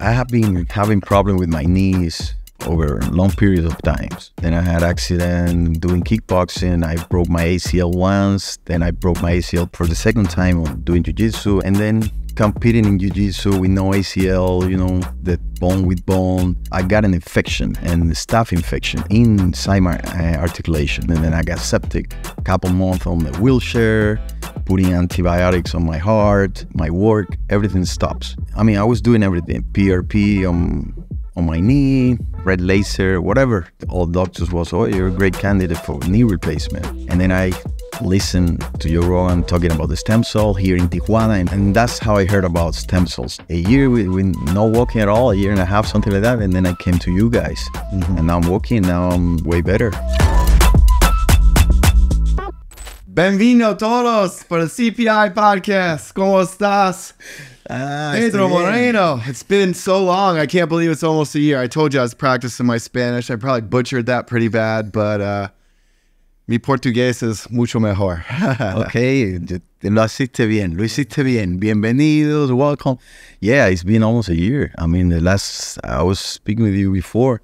I have been having problem with my knees over long periods of times. Then I had accident doing kickboxing. I broke my ACL once. Then I broke my ACL for the second time on doing jiu-jitsu. And then competing in jiu-jitsu with no ACL, you know, the bone with bone. I got an infection and a staph infection inside my articulation. And then I got septic. A couple months on the wheelchair, putting antibiotics on my heart, my work, everything stops. I mean, I was doing everything. PRP on my knee, red laser, whatever. All doctors was, oh, you're a great candidate for knee replacement. And then I listened to Joe Rogan talking about the stem cell here in Tijuana, and that's how I heard about stem cells. A year with no walking at all, a year and a half, something like that, and then I came to you guys. And now I'm walking, now I'm way better. Benvino todos for the CPI Podcast. ¿Cómo estás? Pedro Moreno. It's been so long. I can't believe it's almost a year. I told you I was practicing my Spanish. I probably butchered that pretty bad, but mi portugués es mucho mejor. Okay, lo hiciste bien. Bienvenidos, welcome. Yeah, it's been almost a year. I mean, I was speaking with you before,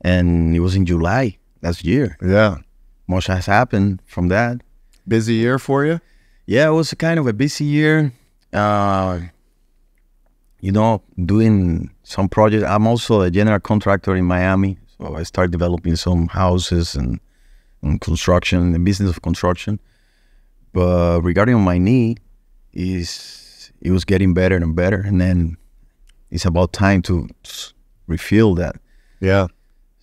and it was in July last year. Yeah. Much has happened from that. Busy year for you? Yeah, it was kind of a busy year. You know, doing some projects. I'm also a general contractor in Miami, so I started developing some houses and construction, the business of construction. But regarding my knee, it was getting better and better, and then it's about time to refill that. Yeah.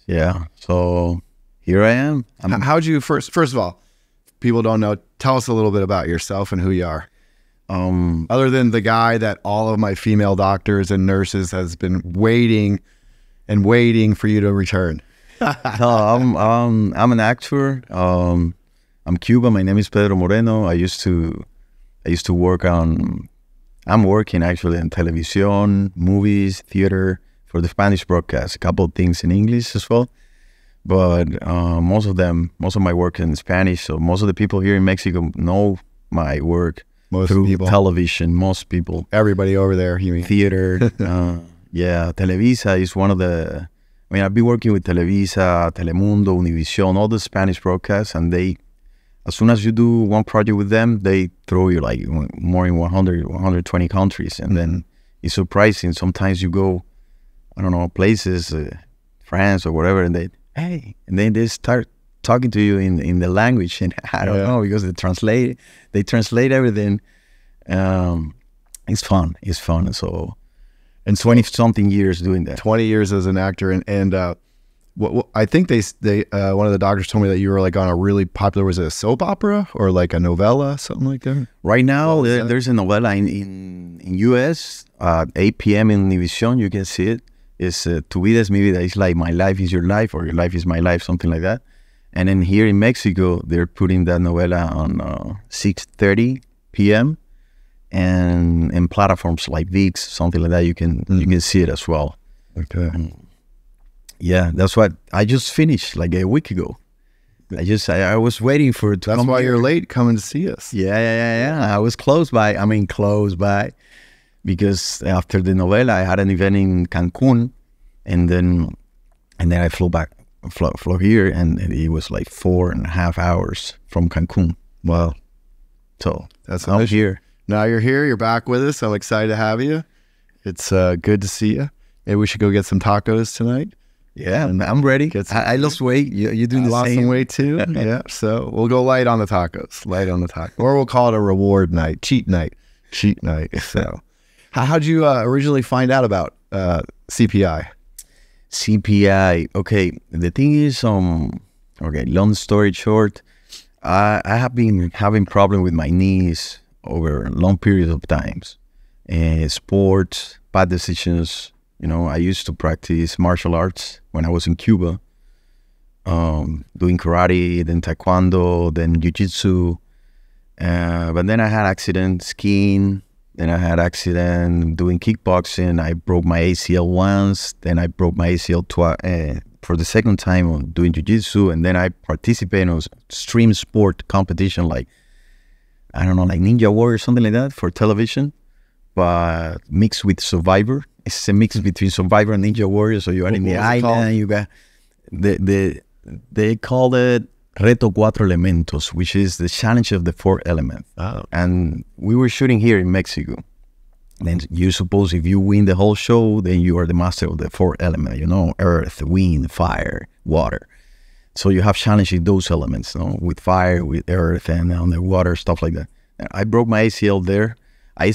Yeah. So here I am. How'd you first of all, people don't know, tell us a little bit about yourself and who you are. Other than the guy that all of my female doctors and nurses has been waiting for you to return. I'm an actor. I'm Cuban. My name is Pedro Moreno. I used to work on. I'm working actually in television, movies, theater for the Spanish broadcast. A couple of things in English as well, but most of my work in Spanish. So most of the people here in Mexico know my work. Most through people. Television, most people. Everybody over there, you mean? Theater. Yeah, Televisa is one of the... I mean, I've been working with Televisa, Telemundo, Univision, all the Spanish broadcasts, and they, as soon as you do one project with them, they throw you like more in 100, 120 countries. And then it's surprising. Sometimes you go, I don't know, places, France or whatever, and and then they start talking to you in the language, and I don't know, because they translate everything. It's fun. And so, and 20-something years doing that. 20 years as an actor, and I think they one of the doctors told me that you were like on a really popular, was it a soap opera or like a novella, something like that? Right now, there's a novella in US, 8 p.m. in Univision. You can see it. It's Tu vida es mi vida. It's like My Life is Your Life, or Your Life is My Life, something like that. And then here in Mexico, they're putting that novela on 6:30 p.m. and in platforms like ViX, something like that. You can see it as well. Okay. Yeah, that's what I just finished like a week ago. I was waiting for it to That's come why here. you're late coming to see us. Yeah. I was close by. I mean, close by, because after the novela, I had an event in Cancun, and then I flew back. Flew here, and it was like 4.5 hours from Cancun. Wow. So That's I'm nice. here. Now you're here. You're back with us. I'm excited to have you. It's good to see you. Maybe we should go get some tacos tonight. Yeah, I'm ready. I lost weight. You do the Lost same. some weight too. Yeah. So we'll go light on the tacos. Or we'll call it a reward night. Cheat night. So how'd you originally find out about CPI? CPI. Okay, the thing is, okay, long story short, I have been having problem with my knees over long periods of times. Sports, bad decisions. You know, I used to practice martial arts when I was in Cuba, doing karate, then taekwondo, then jiu-jitsu. But then I had accident skiing. Then I had accident doing kickboxing. I broke my ACL once. Then I broke my ACL for the second time on doing jiu-jitsu. And then I participated in extreme sport competition, like, I don't know, like Ninja Warrior or something like that for television, but mixed with Survivor. it's a mix between Survivor and Ninja Warrior. So you are in the island, you got they call it Reto Cuatro Elementos, which is the challenge of the fourth element. Oh. And we were shooting here in Mexico. Then you suppose if you win the whole show, then you are the master of the fourth element, you know, earth, wind, fire, water. So you have challenges those elements, you know, with fire, with earth, and on the water, stuff like that. I broke my ACL there. I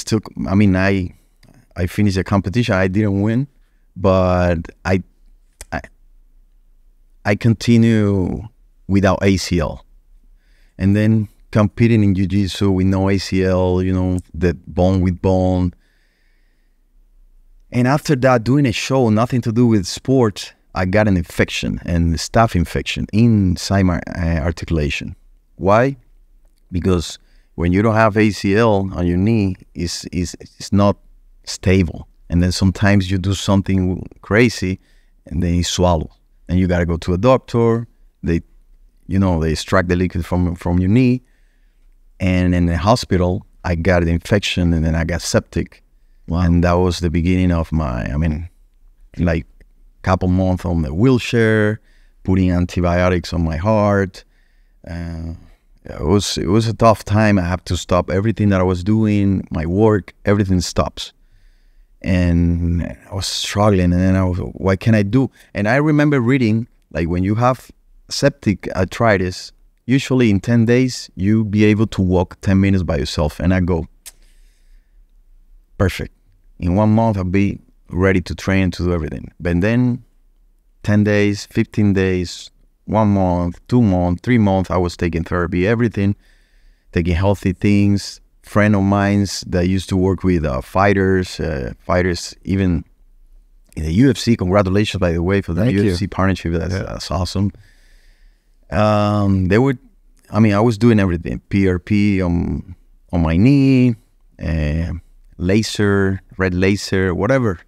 finished the competition. I didn't win, but I continue without ACL. And then competing in jiu-jitsu with no ACL, you know, the bone with bone. And after that, doing a show, nothing to do with sports, I got an infection, and staph infection inside my articulation. Why? Because when you don't have ACL on your knee, it's not stable. And then sometimes you do something crazy, and then you swallow. And you got to go to a doctor. They extract the liquid from your knee. And in the hospital, I got an infection, and then I got septic. Wow. And that was the beginning of like couple months on the wheelchair, putting antibiotics on my heart. It was a tough time. I have to stop everything that I was doing, my work, everything stops. And I was struggling, and then I was, what can I do? And I remember reading, like, when you have septic arthritis, usually in 10 days, you'll be able to walk 10 minutes by yourself. And I go, perfect. In 1 month, I'll be ready to train, to do everything. But then 10 days, 15 days, 1 month, 2 months, 3 months, I was taking therapy, everything, taking healthy things. Friend of mine that used to work with fighters even in the UFC. Congratulations, by the way, for the UFC partnership. That's awesome. I was doing everything. PRP on my knee, laser, red laser, whatever.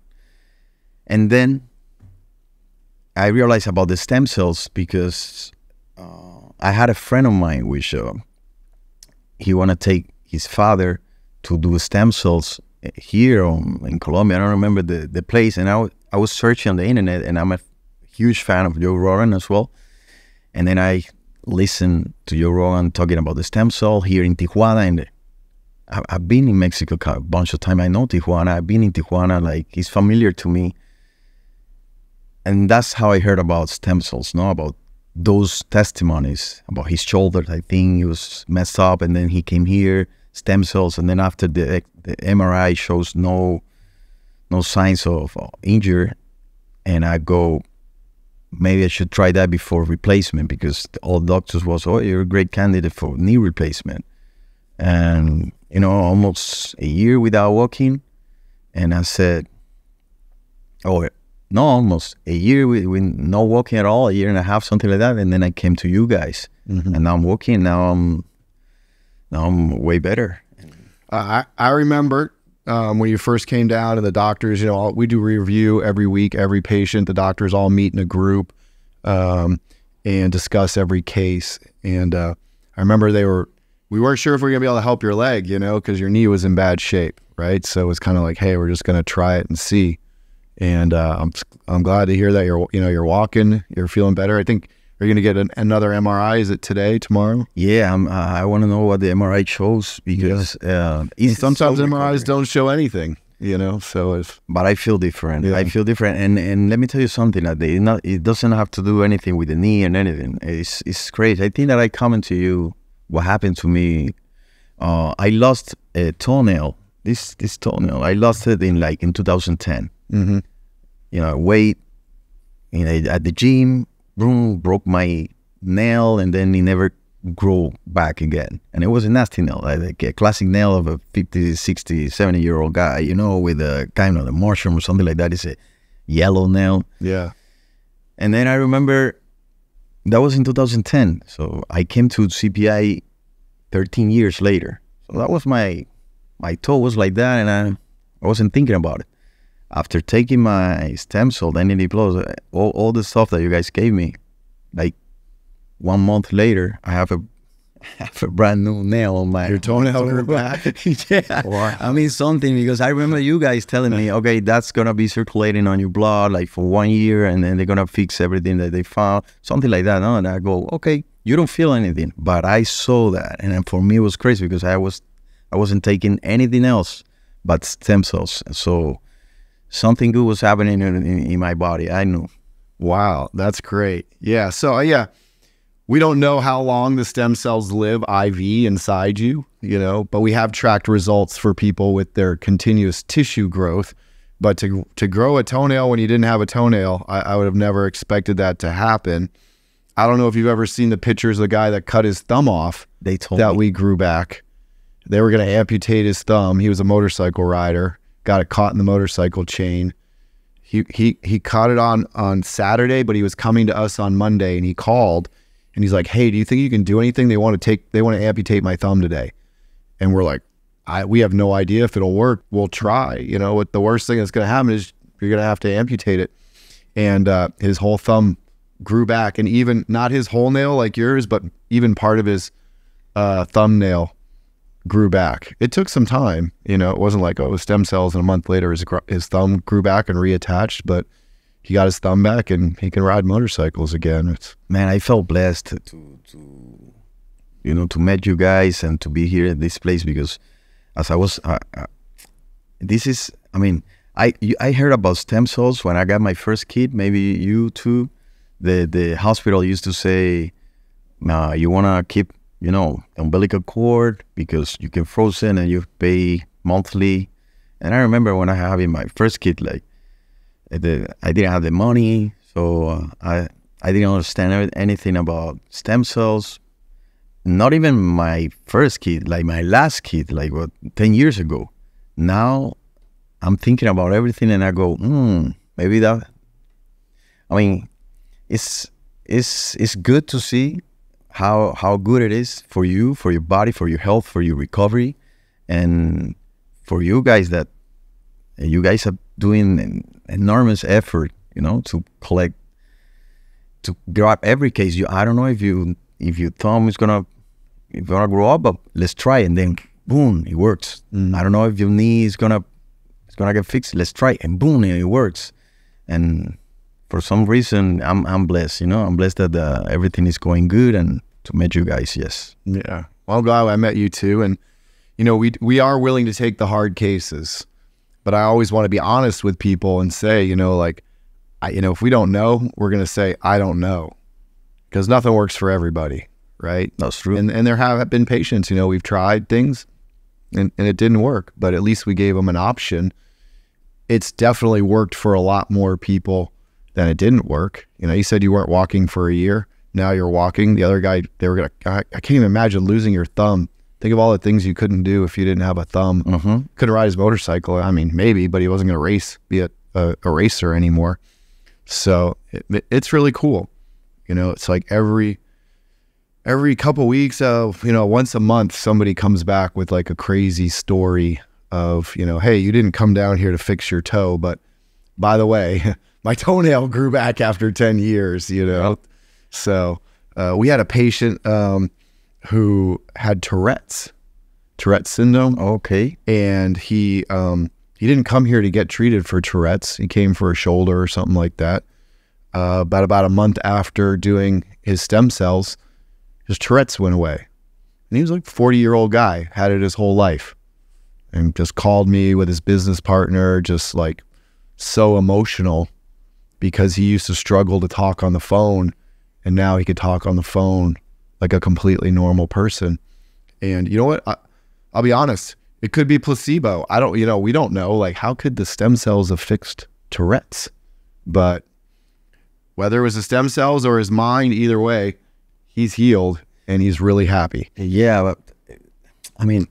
And then I realized about the stem cells because I had a friend of mine which he want to take his father to do stem cells here in Colombia. I don't remember the place. And I was searching on the internet, and I'm a huge fan of Joe Rogan as well. And then I listened to Joe Rogan talking about the stem cell here in Tijuana. And I've been in Mexico a bunch of times. I know Tijuana. I've been in Tijuana. Like, it's familiar to me. And that's how I heard about stem cells, about those testimonies about his shoulder. I think he was messed up, and then he came here, stem cells, and then after the MRI shows no signs of injury, and I go, maybe I should try that before replacement, because all doctors was, oh, you're a great candidate for knee replacement. And, almost a year without walking, and I said, no, almost a year with no walking at all, a year and a half, something like that. And then I came to you guys, and now I'm walking. Now I'm way better. I remember when you first came down, and the doctors, we do review every week, every patient. The doctors all meet in a group and discuss every case. And I remember we weren't sure if we were gonna be able to help your leg, because your knee was in bad shape, right? So it was kind of like, hey, we're just gonna try it and see. And I'm glad to hear that you're walking, you're feeling better. I think you're going to get another MRI. Is it today, tomorrow? Yeah, I want to know what the MRI shows, because sometimes MRIs don't show anything, But I feel different. Yeah. I feel different, and let me tell you something. That it doesn't have to do anything with the knee and anything. It's crazy. I think that I comment to you what happened to me. I lost a toenail. This toenail, I lost it in 2010. Weight, at the gym, boom, broke my nail, and then it never grew back again. And it was a nasty nail, like a classic nail of a 50, 60, 70-year-old guy, with a kind of a mushroom or something like that. It's a yellow nail. Yeah. And then I remember that was in 2010. So I came to CPI 13 years later. So that was my toe was like that, and I wasn't thinking about it. After taking my stem cell, NAD+, all the stuff that you guys gave me, 1 month later, I have have a brand new nail on my... Your toenail grew back? Yeah. Wow. I mean, something, because I remember you guys telling me, okay, that's going to be circulating on your blood like for 1 year, and then they're going to fix everything that they found, something like that. No? And I go, okay, you don't feel anything. But I saw that, and then for me, it was crazy because I wasn't taking anything else but stem cells. So something good was happening in my body. I knew. Wow, that's great. Yeah, so we don't know how long the stem cells live IV inside you, but we have tracked results for people with their continuous tissue growth. But to grow a toenail when you didn't have a toenail, I would have never expected that to happen. I don't know if you've ever seen the pictures of the guy that cut his thumb off. They told me. We grew back. They were going to amputate his thumb. He was a motorcycle rider, got it caught in the motorcycle chain. He caught it on Saturday, but he was coming to us on Monday, and he called. And he's like, hey, do you think you can do anything? They want to amputate my thumb today. And we're like, we have no idea if it'll work. We'll try. What the worst thing that's going to happen is you're going to have to amputate it. And his whole thumb grew back. And even not his whole nail like yours, but even part of his thumbnail grew back. It took some time. It wasn't like, oh, stem cells, and a month later his thumb grew back and reattached. But he got his thumb back, and he can ride motorcycles again. Man, I felt blessed to meet you guys and to be here at this place, because as I was, I heard about stem cells when I got my first kid. Maybe you too. The hospital used to say, you want to keep, the umbilical cord because you can frozen and you pay monthly. And I remember when I having my first kid, like, I didn't have the money, so I didn't understand anything about stem cells. Not even my first kid, like my last kid, 10 years ago. Now I'm thinking about everything, and I go, maybe that. I mean, it's good to see how good it is for you, for your body, for your health, for your recovery, and for you guys that you guys are doing an enormous effort, to collect, to grab every case. I don't know if your thumb is gonna grow up, but let's try it, and then boom, it works. I don't know if your knee is gonna get fixed. Let's try it, and boom, and it works. And for some reason, I'm blessed. I'm blessed that everything is going good, and to meet you guys. Yes. Yeah. Well, I'm glad I met you too, and we are willing to take the hard cases. But I always want to be honest with people and say, if we don't know, we're going to say, I don't know. Because nothing works for everybody, right? That's true. And there have been patients, we've tried things and it didn't work, but at least we gave them an option. It's definitely worked for a lot more people than it didn't work. You said you weren't walking for a year. Now you're walking. The other guy, I can't even imagine losing your thumb. Think of all the things you couldn't do if you didn't have a thumb. Couldn't ride his motorcycle. I mean, maybe, but he wasn't going to be a racer anymore. So it's really cool. It's like every couple weeks of, once a month, somebody comes back with like a crazy story of, hey, you didn't come down here to fix your toe, but by the way, my toenail grew back after 10 years, So we had a patient who had Tourette's syndrome. Okay. And he didn't come here to get treated for Tourette's. He came for a shoulder or something like that. About a month after doing his stem cells, his Tourette's went away. And he was like a 40-year-old guy, had it his whole life. And just called me with his business partner, just like so emotional, because he used to struggle to talk on the phone, and now he could talk on the phone like a completely normal person. And you know what? I'll be honest. It could be placebo. We don't know. Like, how could the stem cells have fixed Tourette's? But whether it was the stem cells or his mind, either way, he's healed and he's really happy. Yeah, but I mean,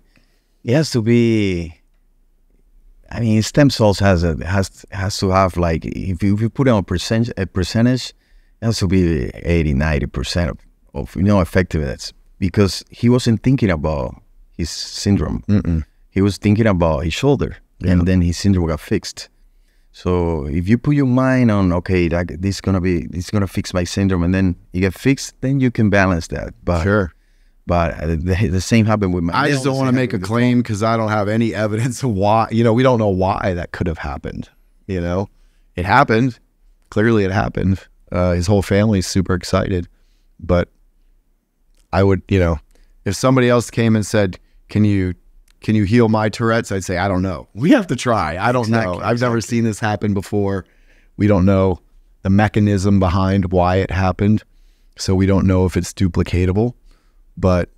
it has to be. I mean, stem cells has to have, like, if you put on a percentage, it has to be 80-90% of effectiveness, because he wasn't thinking about his syndrome. He was thinking about his shoulder, and then his syndrome got fixed. So if you put your mind on, okay, this gonna fix my syndrome, and then you get fixed, then you can balance that. But sure. But the same happened with my I just don't want to make a claim because I don't have any evidence of why. You know, we don't know why that could have happened. You know, it happened. Clearly it happened. His whole family's super excited. But I would, you know, if somebody else came and said, can you heal my Tourette's? I'd say, I don't know. We have to try. I don't know. I've never seen this happen before. We don't know the mechanism behind why it happened. So we don't know if it's duplicatable. But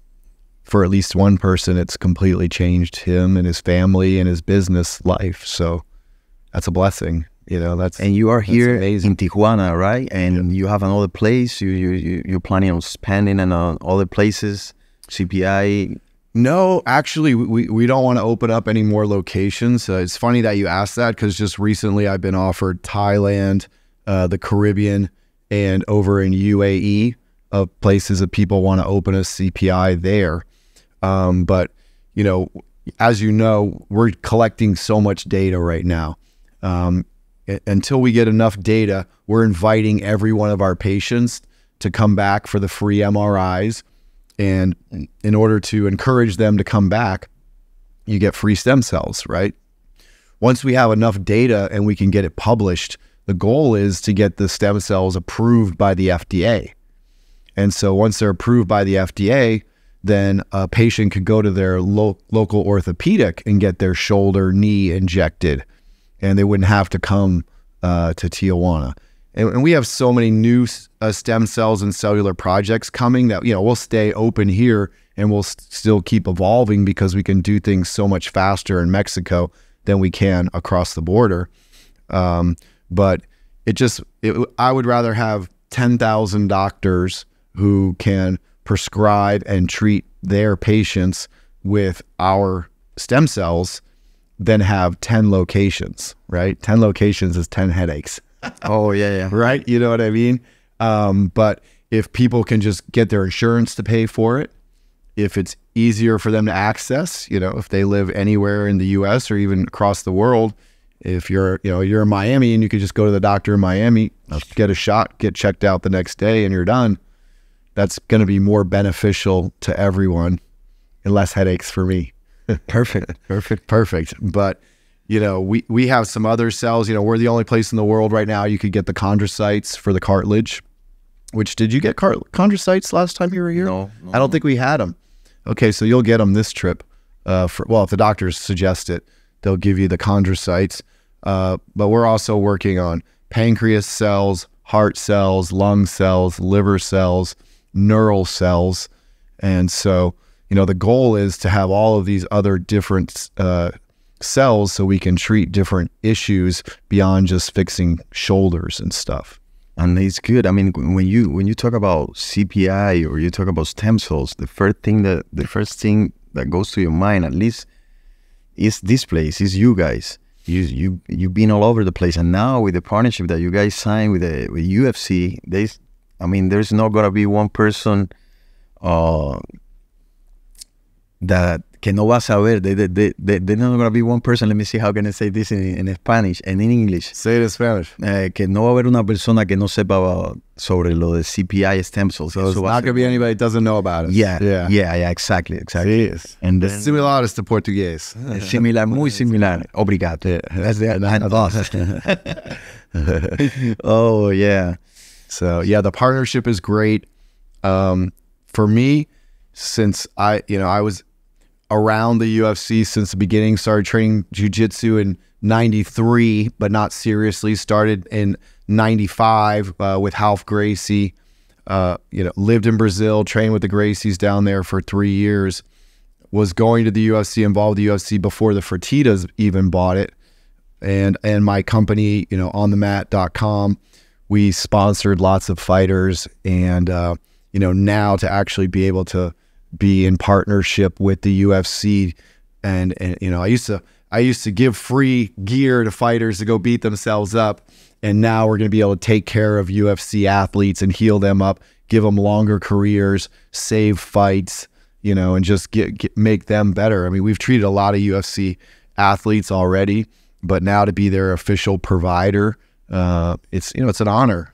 for at least one person, it's completely changed him and his family and his business life. So that's a blessing, you know. And you are here in Tijuana, right? And you have another place. You're planning on expanding in other places. CPI. No, actually, we don't want to open up any more locations. It's funny that you asked that because just recently I've been offered Thailand, the Caribbean, and over in UAE. Of places that people want to open a CPI there. But, you know, as you know, we're collecting so much data right now. Until we get enough data, we're inviting every one of our patients to come back for the free MRIs. And in order to encourage them to come back, you get free stem cells, right? Once we have enough data and we can get it published, the goal is to get the stem cells approved by the FDA. And so once they're approved by the FDA, then a patient could go to their local orthopedic and get their shoulder, knee injected, and they wouldn't have to come to Tijuana. And we have so many new stem cells and cellular projects coming that, you know, we'll stay open here and we'll still keep evolving because we can do things so much faster in Mexico than we can across the border. But I would rather have 10,000 doctors who can prescribe and treat their patients with our stem cells than have 10 locations, right? 10 locations is 10 headaches. Oh, yeah. Right? You know what I mean? But if people can just get their insurance to pay for it, if it's easier for them to access, you know, if they live anywhere in the US or even across the world, if you're in Miami and you could just go to the doctor in Miami, get a shot, get checked out the next day and you're done. That's going to be more beneficial to everyone and less headaches for me. Perfect. But, you know, we have some other cells. You know, we're the only place in the world right now you could get the chondrocytes for the cartilage. Which, did you get chondrocytes last time you were here? No. I don't think we had them. Okay, so you'll get them this trip. If the doctors suggest it, they'll give you the chondrocytes. But we're also working on pancreas cells, heart cells, lung cells, liver cells, neural cells. And so, you know, the goal is to have all of these other different cells so we can treat different issues beyond just fixing shoulders and stuff. And it's good. I mean, when you talk about CPI or you talk about stem cells, the first thing that goes to your mind, at least, is this place, is you guys. You've been all over the place, and now with the partnership that you guys signed with UFC, there's not gonna be one person that que no va a saber. There's not gonna be one person. Let me see how can I say this in Spanish and in English. Say it in Spanish. Que no va a haber una persona que no sepa sobre lo de CPI Stem Cells. So it's not gonna be anybody that doesn't know about it. Yeah, exactly. Yes. And then, similares to Portuguese. Similar, muy similar. Obrigado. Yeah. That's the Oh yeah. So yeah, the partnership is great. For me, since I was around the UFC since the beginning, started training jiu-jitsu in 93, but not seriously. Started in 95 with Ralph Gracie. Lived in Brazil, trained with the Gracies down there for 3 years. Was going to the UFC, involved with the UFC before the Fertitas even bought it. And my company, onthemat.com, we sponsored lots of fighters. And, now to actually be able to be in partnership with the UFC, and I used to give free gear to fighters to go beat themselves up, and now we're going to be able to take care of UFC athletes and heal them up, give them longer careers, save fights, and just make them better. I mean, we've treated a lot of UFC athletes already, but now to be their official provider, it's an honor.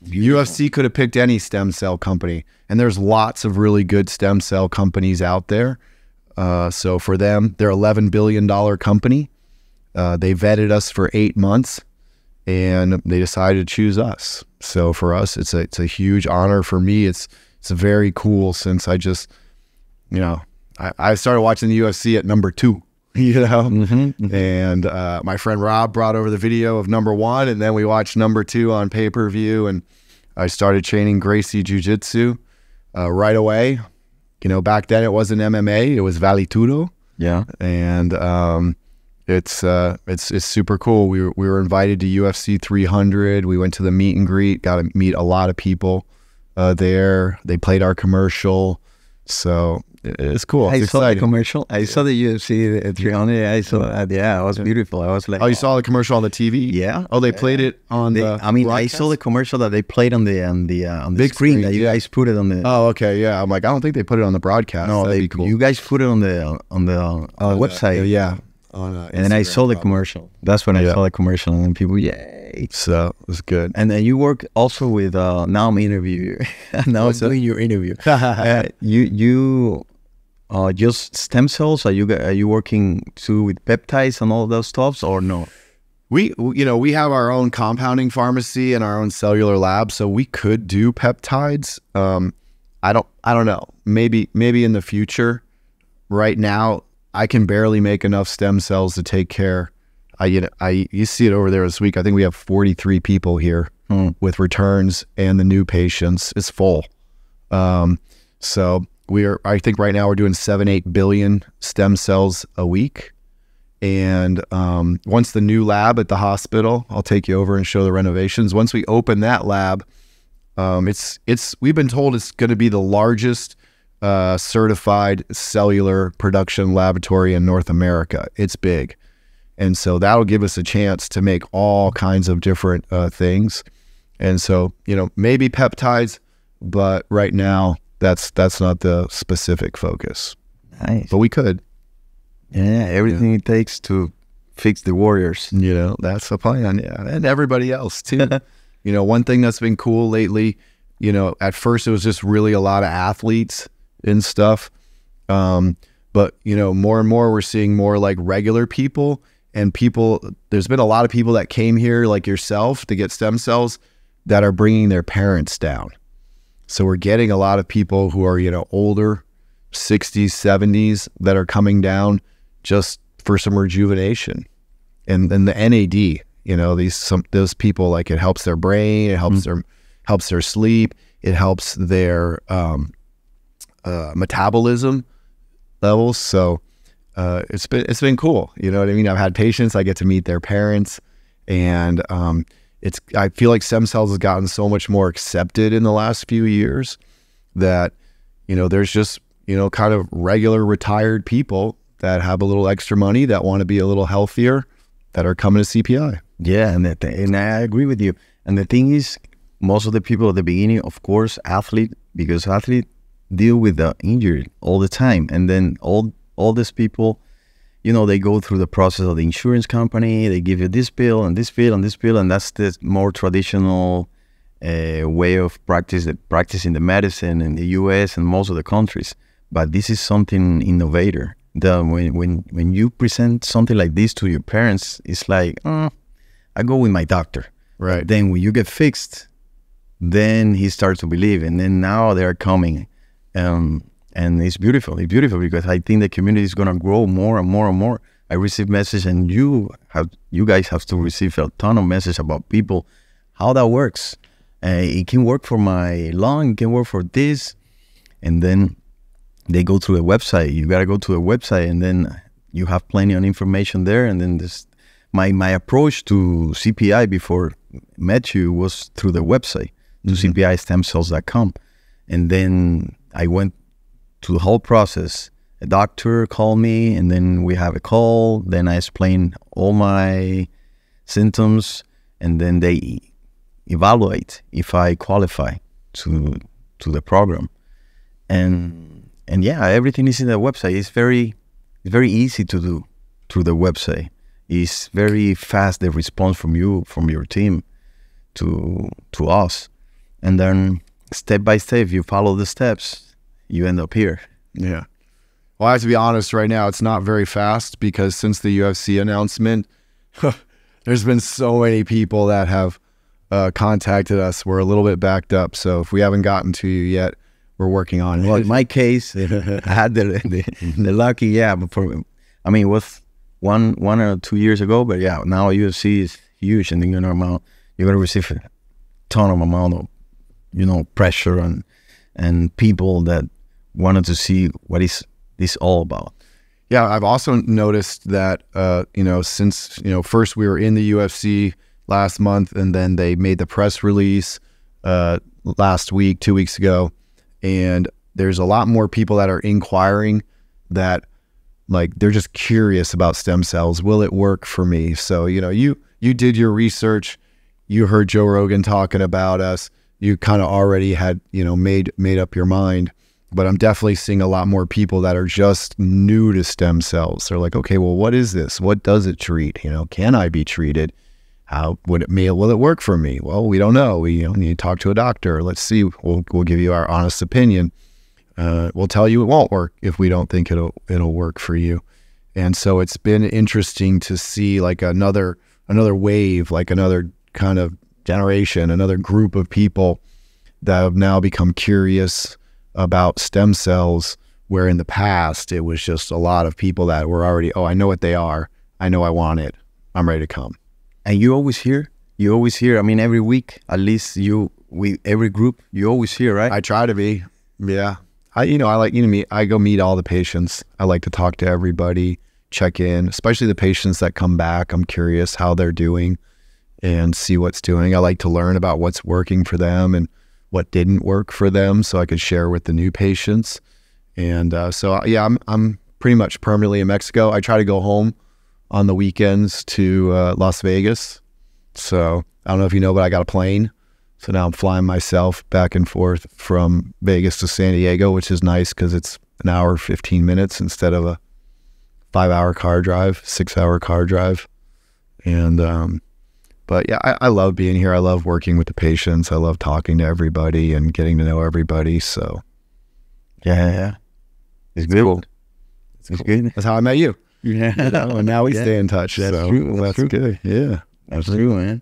UFC could have picked any stem cell company, and there's lots of really good stem cell companies out there. So for them, they're $11 billion company. They vetted us for 8 months, and they decided to choose us. So for us, it's a huge honor. For me, it's very cool, since I just, I started watching the UFC at number 2, and my friend Rob brought over the video of number 1, and then we watched number 2 on pay-per-view, and I started training Gracie Jiu-Jitsu right away. Back then it wasn't MMA, it was Vale Tudo. Yeah. And it's super cool. We were invited to UFC 300. We went to the meet and greet, got to meet a lot of people there. They played our commercial. So it's cool. I saw the commercial. I saw the UFC 300. I saw yeah, it was beautiful. I was like, oh, you saw the commercial on the TV? Yeah. Oh, they played it on the broadcast? I saw the commercial that they played on the big screen that you guys put it on the. Oh, okay, yeah. I'm like, I don't think they put it on the broadcast. No, that'd be cool. You guys put it on the website. Yeah. And then I saw the commercial. That's when I saw the commercial, and then people, yay! So it was good. And then you work also with now I'm interviewing. Now I'm doing your interview. You just stem cells? Are you working too with peptides and all those stuffs, or no? We have our own compounding pharmacy and our own cellular lab, so we could do peptides. I don't know. Maybe in the future. Right now, I can barely make enough stem cells to take care. You see it over there this week. I think we have 43 people here with returns, and the new patients is full. So I think right now we're doing 7-8 billion stem cells a week. And once the new lab at the hospital, I'll take you over and show the renovations. Once we open that lab, we've been told it's going to be the largest certified cellular production laboratory in North America. It's big. And so that'll give us a chance to make all kinds of different things. And so, maybe peptides, but right now that's not the specific focus. Nice. But we could. Yeah, everything it takes to fix the Warriors. That's the plan. Yeah, and everybody else too. One thing that's been cool lately, at first it was just really a lot of athletes and stuff. But, more and more we're seeing more like regular people, and there's been a lot of people that came here like yourself to get stem cells that are bringing their parents down. So we're getting a lot of people who are, older, 60s, 70s, that are coming down just for some rejuvenation. And then the NAD, those people, like, it helps their brain, it helps their sleep, it helps their metabolism levels. So it's been cool. You know what I mean? I've had patients, I get to meet their parents, and I feel like stem cells has gotten so much more accepted in the last few years that, there's just, kind of regular retired people that have a little extra money that want to be a little healthier that are coming to CPI. Yeah, and I agree with you. And the thing is, most of the people at the beginning, of course, because athletes deal with the injury all the time. And then all these people, they go through the process of the insurance company. They give you this pill and this pill and this pill, and that's the more traditional way of practicing the medicine in the U.S. and most of the countries. But this is something innovator. When you present something like this to your parents, it's like, I go with my doctor. Right. Then when you get fixed, then he starts to believe, and then now they're coming. And it's beautiful. It's beautiful because I think the community is going to grow more and more and more. I receive messages, and you guys have to receive a ton of messages about people, how that works. It can work for my lung, it can work for this. And then they go through a website. You got to go to a website, and then you have plenty of information there. And then my approach to CPI before I met you was through the website, to CPIStemcells.com. And then I went to the whole process. A doctor called me, and then we have a call. Then I explain all my symptoms, and then they evaluate if I qualify to the program. And yeah, everything is in the website. It's very easy to do through the website. It's very fast, the response from your team to us. And then step by step, you follow the steps, you end up here. Yeah. Well, I have to be honest right now, it's not very fast because since the UFC announcement, there's been so many people that have contacted us. We're a little bit backed up. So if we haven't gotten to you yet, we're working on it. Well, in my case, I had the lucky, yeah. But it was one or 2 years ago. But yeah, now UFC is huge, and you're gonna receive a ton of amount of, pressure and people that wanted to see what is this all about. Yeah, I've also noticed that, since, first we were in the UFC last month, and then they made the press release last week, 2 weeks ago, and there's a lot more people that are inquiring that, like, they're just curious about stem cells. Will it work for me? So, you did your research, you heard Joe Rogan talking about us, you kind of already had, made up your mind. But I'm definitely seeing a lot more people that are just new to stem cells. They're like, okay, well, what is this? What does it treat? Can I be treated? How will it work for me? Well, we don't know. We need to talk to a doctor. Let's see. We'll give you our honest opinion. We'll tell you it won't work if we don't think it'll work for you. And so it's been interesting to see like another wave, like another kind of generation, another group of people that have now become curious about stem cells, where in the past it was just a lot of people that were already, I know what they are, I know I want it, I'm ready to come. And you always hear, every week, at least every group, you always hear, right? I try to be, yeah. I like, I go meet all the patients. I like to talk to everybody, check in, especially the patients that come back. I'm curious how they're doing and see what's doing. I like to learn about what's working for them and what didn't work for them, so I could share with the new patients. And I'm pretty much permanently in Mexico. I try to go home on the weekends to Las Vegas. So I don't know if you know, but I got a plane. So now I'm flying myself back and forth from Vegas to San Diego, which is nice because it's an hour, 15 minutes instead of a 5-hour car drive, 6-hour car drive. And but yeah, I love being here. I love working with the patients. I love talking to everybody and getting to know everybody. So yeah. It's good. Cool. It's good. That's how I met you. Yeah. And now we stay in touch. That's true. That's true. Good. Yeah. That's true, man.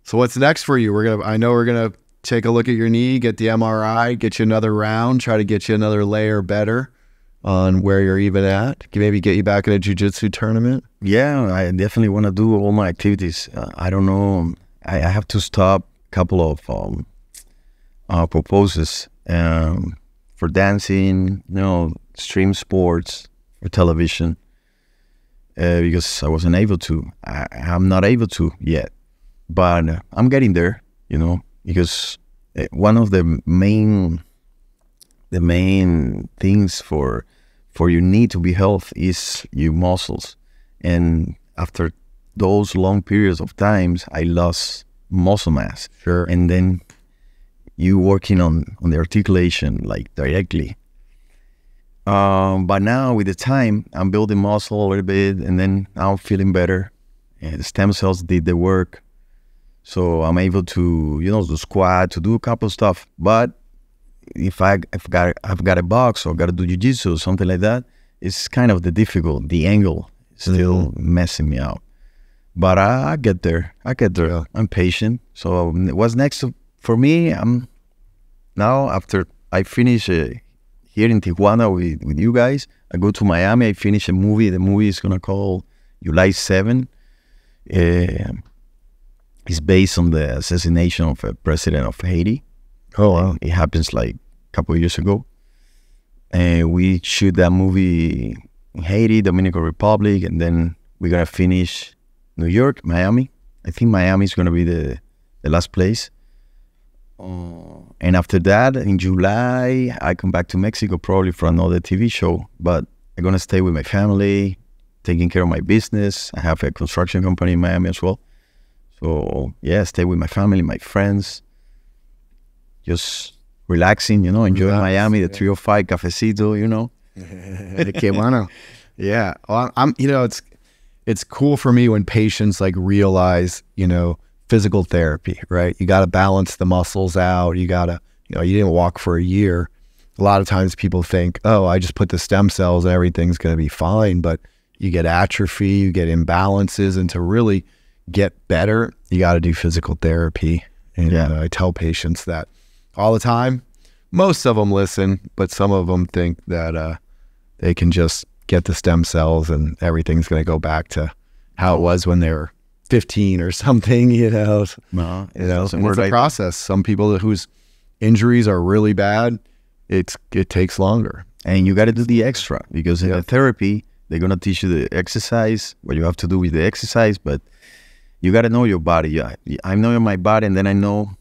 So what's next for you? I know we're gonna take a look at your knee, get the MRI, get you another round, try to get you another layer better on where you're even at. Maybe get you back in a jiu-jitsu tournament. Yeah, I definitely want to do all my activities. I don't know. I have to stop a couple of proposals for dancing, stream sports, for television, because I wasn't able to. I'm not able to yet, but I'm getting there, because one of the main things for your knee to be healthy is your muscles. And after those long periods of times, I lost muscle mass. Sure. And then you working on the articulation like directly. But now with the time, I'm building muscle a little bit, and then now I'm feeling better. And the stem cells did the work. So I'm able to, to squat, to do a couple of stuff. But if I've got a box or got to do jiu-jitsu or something like that, it's kind of the angle is still messing me out. But I get there. Yeah. I'm patient. So what's next for me? Now after I finish here in Tijuana with you guys, I go to Miami. I finish a movie. The movie is gonna call July 7. It's based on the assassination of a president of Haiti. Oh, wow. It happens like a couple of years ago. And we shoot that movie in Haiti, Dominican Republic, and then we're going to finish New York, Miami. I think Miami is going to be the last place. And after that, in July, I come back to Mexico probably for another TV show. But I'm going to stay with my family, taking care of my business. I have a construction company in Miami as well. So, yeah, stay with my family, my friends. Just relaxing, enjoying Miami, the 305 cafecito, The Cuban. Yeah. Well, it's cool for me when patients like realize, physical therapy, right? You got to balance the muscles out. You got to, you didn't walk for a year. A lot of times people think, oh, I just put the stem cells and everything's going to be fine. But you get atrophy, you get imbalances. And to really get better, you got to do physical therapy. And I tell patients that all the time. Most of them listen, but some of them think that they can just get the stem cells and everything's going to go back to how it was when they were 15 or something, No, and it's a process. Some people whose injuries are really bad, it takes longer. And you got to do the extra, because in the therapy, they're going to teach you the exercise, what you have to do with the exercise, but you got to know your body. I know my body, and then I know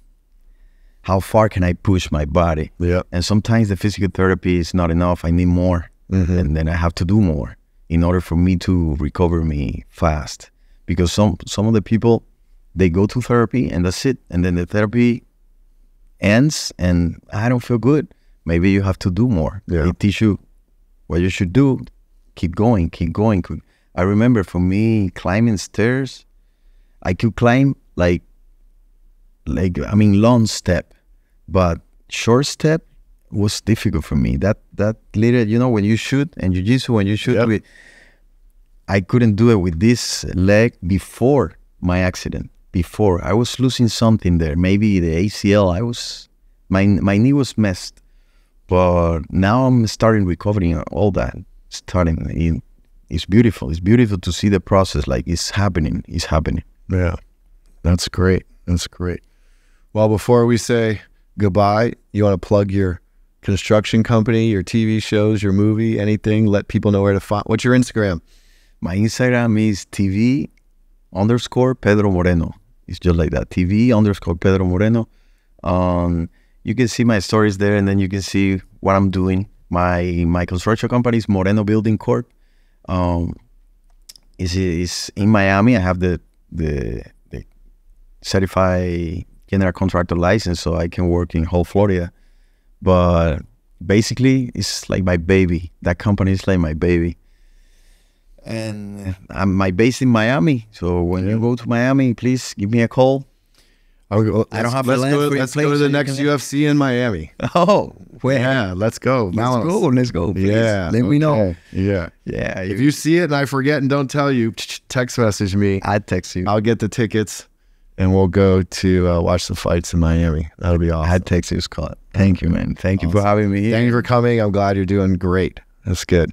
how far can I push my body. Yeah. And sometimes the physical therapy is not enough. I need more. And then I have to do more in order for me to recover me fast. Because some of the people, they go to therapy and that's it. And then the therapy ends and I don't feel good. Maybe you have to do more. Yeah. They teach you what you should do. Keep going, keep going. I remember for me, climbing stairs, I could climb long step, but short step was difficult for me. That little, when you shoot and jiu-jitsu, when you shoot, I couldn't do it with this leg before my accident. Before I was losing something there, maybe the ACL. My knee was messed, but now I'm starting recovering all that. It's beautiful. It's beautiful to see the process. Like it's happening. It's happening. Yeah, that's great. That's great. Well, before we say goodbye, you want to plug your construction company, your TV shows, your movie, anything? Let people know where to find. What's your Instagram? My Instagram is TV_Pedro Moreno. It's just like that. TV_Pedro Moreno. You can see my stories there, and then you can see what I'm doing. My construction company is Moreno Building Corp. Is in Miami. I have the certified general contractor license, so I can work in whole Florida. But basically, it's like my baby. That company is like my baby. And I'm based in Miami. So when you go to Miami, please give me a call. I don't have let's go to the next UFC in Miami. Oh, yeah, let's go. Let's go. Please. Yeah, let me know. Yeah. If you see it and I forget and don't tell you, text message me. I'd text you. I'll get the tickets and we'll go to watch the fights in Miami. That'll be awesome. I'd text you, Scott. Thank you, man. Thank you for having me here. Thank you for coming. I'm glad you're doing great. That's good.